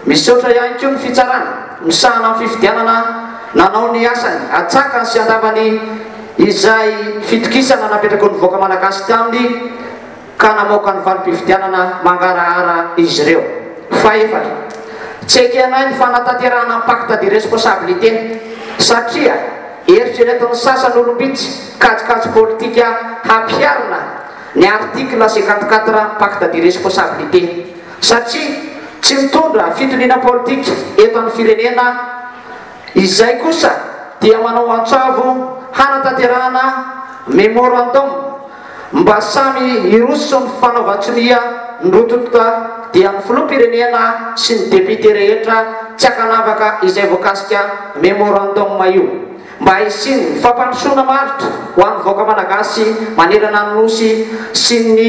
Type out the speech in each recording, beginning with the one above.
misaotra ihany koa ny fitsarana misahana fifidianana nanao ny asany atsaka sy andavany izay fitokisana napetraka ny voaka malagasy taminy ka namoaka ny valim-pifidianana mangarahara izy ireo. Faefatra, tsy ekenay ny fanatanterahana pacte de responsabilité satria eritreretin'ny sasany olombitsy kajikajy politika hampiarina ny article 54 pacte de responsabilité satria tsy mitondra fitoniana politika eto amin'ny firenena. Izay kosa dia manao antsavo hanatanterahana memorandum mba samy iroso ny fanaovan-tsonia ndrotota dia ny filoham-pirenena sy ny député rehetra tsy akanavaka izay voakasika memorandum io mba hisiny fampandrosoana maritra ho an'ny voaka malagasy manerana ny nosy sy ny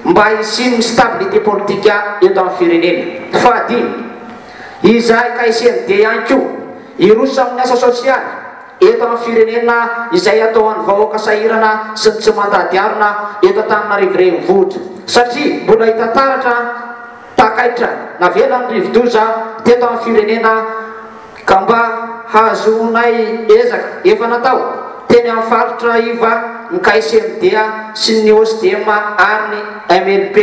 mba hisiny ny stabilité politika eto amin'ny firenena. Fahadimy, izay ka CND ihany koa iroso amin'ny asa sosialy eto amin'ny firenena izay atao an'ny vahoaka sahirana sy ny tsy mandady-arina eto Antananarivo renivohitra satria mbola hita taratra takaitra navelan'ny rivo-doza teto amin'ny firenena ka mba hazonay ezaka efa natao teny amin'ny faritra iva ny KCMD sy ny OSDM ary ny MLP